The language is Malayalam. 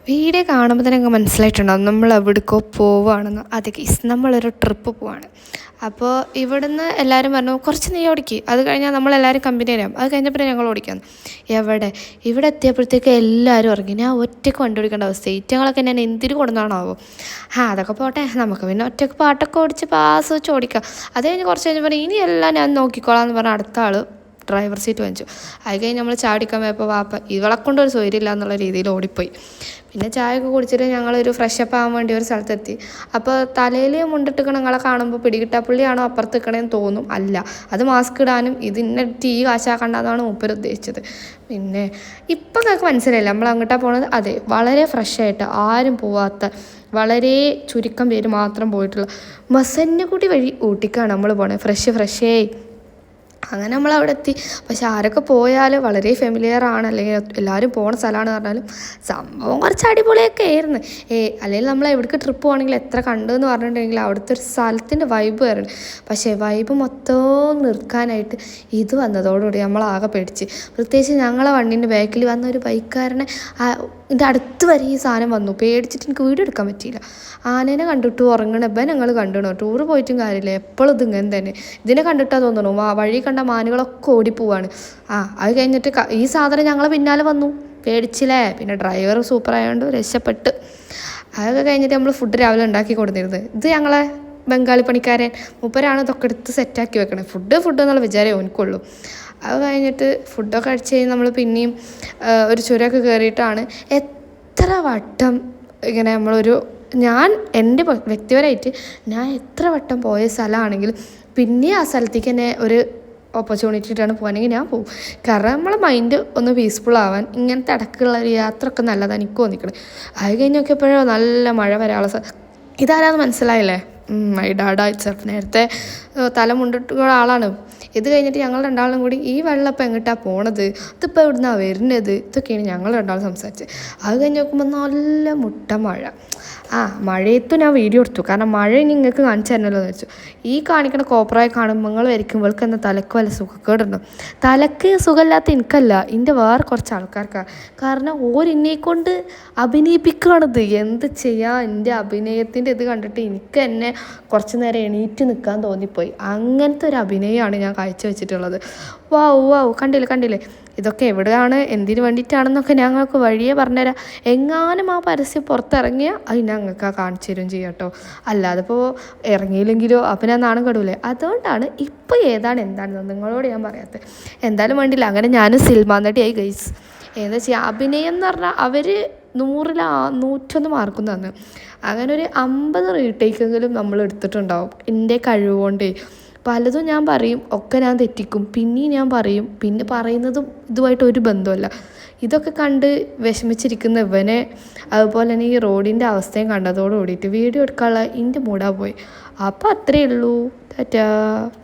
വീഡിയോ കാണുമ്പോൾ തന്നെ അങ്ങ് മനസ്സിലായിട്ടുണ്ടാകും നമ്മൾ എവിടേക്കോ പോവുകയാണെന്ന്. അതെ ഗൈസ്, നമ്മളൊരു ട്രിപ്പ് പോവാണ്. അപ്പോൾ ഇവിടുന്ന് എല്ലാവരും പറഞ്ഞു കുറച്ച് നീ ഓടിക്ക്, അത് കഴിഞ്ഞാൽ നമ്മളെല്ലാവരും കമ്പനി തരാം. അത് കഴിഞ്ഞപ്പോൾ ഞങ്ങൾ ഓടിക്കാന്ന്. ഇവിടെ എത്തിയപ്പോഴത്തേക്ക് എല്ലാവരും ഇറങ്ങി. ഞാൻ ഒറ്റയ്ക്ക് വണ്ടി ഓടിക്കേണ്ട അവസ്ഥ. ഈറ്റങ്ങളൊക്കെ ഞാൻ എന്തിനു കൊടുന്നാണാവോ. അതൊക്കെ പോട്ടെ, നമുക്ക് പിന്നെ ഒറ്റയ്ക്ക് പാട്ടൊക്കെ ഓടിച്ച് ആസ്വദിച്ച് ഓടിക്കാം. അത് കഴിഞ്ഞ് കുറച്ച് കഴിഞ്ഞപ്പോൾ ഇനി എല്ലാം ഞാൻ നോക്കിക്കോളാം എന്ന് പറഞ്ഞ അടുത്ത ആൾ ഡ്രൈവർ സീറ്റ് വാങ്ങിച്ചു. അത് കഴിഞ്ഞ് നമ്മൾ ചാടിക്കാൻ പോയപ്പോൾ വാപ്പ ഇവളെ കൊണ്ടൊരു സൗകര്യമില്ല എന്നുള്ള രീതിയിൽ ഓടിപ്പോയി. പിന്നെ ചായയൊക്കെ കുടിച്ചിട്ട് ഞങ്ങളൊരു ഫ്രഷപ്പ് ആവാൻ വേണ്ടി ഒരു സ്ഥലത്തെത്തി. അപ്പോൾ തലയിൽ മുണ്ടിട്ട് ഞങ്ങളെ കാണുമ്പോൾ പിടികിട്ടാപ്പുള്ളിയാണോ അപ്പുറത്ത് നിൽക്കണേന്ന് തോന്നും. അല്ല, അത് മാസ്ക് ഇടാനും ഇതിന്നെ ടീ കാശാക്കണ്ടെന്നാണ് മൂപ്പർ ഉദ്ദേശിച്ചത്. പിന്നെ ഇപ്പം നിങ്ങൾക്ക് മനസ്സിലായില്ല നമ്മൾ അങ്ങോട്ടാണ് പോണത്. അതെ, വളരെ ഫ്രഷായിട്ട് ആരും പോവാത്ത, വളരെ ചുരുക്കം പേര് മാത്രം പോയിട്ടുള്ള മസന്നക്കുടി വഴി ഊട്ടിക്കാണ് നമ്മൾ പോണത്. ഫ്രഷേ അങ്ങനെ നമ്മൾ അവിടെ എത്തി. പക്ഷെ ആരൊക്കെ പോയാൽ വളരെ ഫെമിലിയർ ആണ്, അല്ലെങ്കിൽ എല്ലാവരും പോണ സ്ഥലമാണെന്ന് പറഞ്ഞാലും സംഭവം കുറച്ച് അടിപൊളിയൊക്കെ ആയിരുന്നു. അല്ലെങ്കിൽ നമ്മൾ എവിടേക്ക് ട്രിപ്പ് പോകണമെങ്കിൽ എത്ര കണ്ടെന്ന് പറഞ്ഞിട്ടുണ്ടെങ്കിൽ അവിടുത്തെ ഒരു സ്ഥലത്തിൻ്റെ വൈബ് വരുന്നു. പക്ഷേ വൈബ് മൊത്തം നിൽക്കാനായിട്ട് ഇത് വന്നതോടുകൂടി നമ്മളാകെ പേടിച്ച്. പ്രത്യേകിച്ച് ഞങ്ങളെ വണ്ടീൻ്റെ ബാക്കിൽ വന്ന ഒരു ബൈക്കുകാരനെ എൻ്റെ അടുത്ത് വരെ ഈ സാധനം വന്നു. പേടിച്ചിട്ട് എനിക്ക് വീഡിയോ എടുക്കാൻ പറ്റിയില്ല. ആനേനെ കണ്ടിട്ട് ഉറങ്ങണപ്പം ഞങ്ങൾ കണ്ടിടണോ. ടൂറ് പോയിട്ടും കാര്യമില്ല, എപ്പോഴും ഇത് ഇങ്ങനെ തന്നെ. ഇതിനെ കണ്ടിട്ടാ തോന്നണു വഴി കണ്ട മാനുകളൊക്കെ ഓടിപ്പോവാണ്. അത് കഴിഞ്ഞിട്ട് ഈ സാധനം ഞങ്ങളെ പിന്നാലെ വന്നു. പേടിച്ചില്ലേ. പിന്നെ ഡ്രൈവർ സൂപ്പറായതുകൊണ്ട് രക്ഷപ്പെട്ട്. അതൊക്കെ കഴിഞ്ഞിട്ട് നമ്മൾ ഫുഡ് രാവിലെ ഉണ്ടാക്കി കൊടുത്തിരുന്നത്. ഇത് ഞങ്ങളെ ബംഗാളി പണിക്കാരൻ മൂപ്പരാണ് ഇതൊക്കെ എടുത്ത് സെറ്റാക്കി വെക്കണേ. ഫുഡ് എന്നുള്ള വിചാരമേ എനിക്കുള്ളൂ. അത് കഴിഞ്ഞിട്ട് ഫുഡൊക്കെ കഴിച്ച് കഴിഞ്ഞ് നമ്മൾ പിന്നെയും ഒരു ചുരമൊക്കെ കയറിയിട്ടാണ് എത്ര വട്ടം ഇങ്ങനെ ഞാൻ എൻ്റെ വ്യക്തിപരമായിട്ട് ഞാൻ എത്ര വട്ടം പോയ സ്ഥലമാണെങ്കിലും പിന്നെ ആ സ്ഥലത്തേക്ക് തന്നെ ഒരു ഓപ്പർച്യൂണിറ്റി ആയിട്ടാണ് പോകാനെങ്കിൽ ഞാൻ പോകും. കാരണം നമ്മളെ മൈൻഡ് ഒന്ന് പീസ്ഫുൾ ആവാൻ ഇങ്ങനത്തെ ഇടയ്ക്കുള്ള ഒരു യാത്ര ഒക്കെ നല്ലതാണ് എനിക്ക് തോന്നിക്കണേ. അത് കഴിഞ്ഞ് നോക്കിയപ്പോഴോ നല്ല മഴ വരാനുള്ള ഇതാരാന്ന് മനസ്സിലായില്ലേ? My dada itself. നേരത്തെ തല മുണ്ടിട്ടുള്ള ആളാണ്. ഇത് കഴിഞ്ഞിട്ട് ഞങ്ങൾ രണ്ടാളും കൂടി ഈ വെള്ളം ഇപ്പം എങ്ങോട്ടാണ് പോണത്, ഇതിപ്പോൾ എവിടുന്നാണ് വരുന്നത്, ഇതൊക്കെയാണ് ഞങ്ങൾ രണ്ടാളും സംസാരിച്ചത്. അത് കഴിഞ്ഞ് നോക്കുമ്പോൾ നല്ല മുട്ട മഴ. മഴയത്തും ഞാൻ വീഡിയോ എടുത്തു. കാരണം മഴ ഇനി നിങ്ങൾക്ക് കാണിച്ചു തരണമല്ലോ എന്ന് വെച്ചു. ഈ കാണിക്കണ കോപ്പറായി കാണുമ്പോൾ നിങ്ങൾ വരയ്ക്കും ഇവൾക്ക് എന്താ തലക്ക് വല്ല സുഖക്കേടുണ്ടോ. തലക്ക് സുഖമില്ലാത്ത എനിക്കല്ല, എൻ്റെ വേറെ കുറച്ച് ആൾക്കാർക്കാണ്. കാരണം ഓരെന്നെ കൊണ്ട് അഭിനയിപ്പിക്കുകയാണിത്. എന്ത് ചെയ്യാം, എൻ്റെ അഭിനയത്തിൻ്റെ ഇത് കണ്ടിട്ട് എനിക്ക് എന്നെ കുറച്ച് നേരം എണീറ്റ് നിൽക്കാൻ തോന്നിപ്പോയി. അങ്ങനത്തെ ഒരു അഭിനയമാണ് ഞാൻ കാഴ്ച വെച്ചിട്ടുള്ളത്. വാവ് കണ്ടില്ലേ. ഇതൊക്കെ എവിടെയാണ്, എന്തിനു വേണ്ടിയിട്ടാണെന്നൊക്കെ ഞങ്ങൾക്ക് വഴിയേ പറഞ്ഞുതരാം. എങ്ങാനും ആ പരസ്യം പുറത്തിറങ്ങിയാൽ അത് ഞങ്ങൾക്ക് കാണിച്ചു തരും ചെയ്യാം കേട്ടോ. അല്ലാതെ ഇപ്പോൾ ഇറങ്ങിയില്ലെങ്കിലോ അപ്പം ഞാൻ നാണം കെടൂലേ. അതുകൊണ്ടാണ് ഇപ്പോൾ എന്താണെന്ന് നിങ്ങളോട് ഞാൻ പറയാത്തത്. എന്തായാലും വേണ്ടിയില്ല. അങ്ങനെ ഞാനും സിൽമാൻ നടിയായി ഗൈസ്. എന്താ ചെയ്യുക, അഭിനയം എന്ന് പറഞ്ഞാൽ അവർ 100ൽ 101 മാർക്കും തന്നു. അങ്ങനെ ഒരു 50 റീടേക്കെങ്കിലും നമ്മൾ എടുത്തിട്ടുണ്ടാവും. എൻ്റെ കഴിവുകൊണ്ടേ പലതും ഞാൻ പറയും, ഒക്കെ ഞാൻ തെറ്റിക്കും, പിന്നെയും ഞാൻ പറയും. പിന്നെ പറയുന്നതും ഇതുമായിട്ട് ഒരു ബന്ധമല്ല. ഇതൊക്കെ കണ്ട് വിഷമിച്ചിരിക്കുന്ന ഇവനെ, അതുപോലെ തന്നെ ഈ റോഡിൻ്റെ അവസ്ഥയും കണ്ടതോട് കൂടിയിട്ട് വീഡിയോ എടുക്കാനുള്ള എൻ്റെ മൂടാ പോയി. അപ്പോൾ അത്രയേ ഉള്ളൂ. ടാറ്റാ.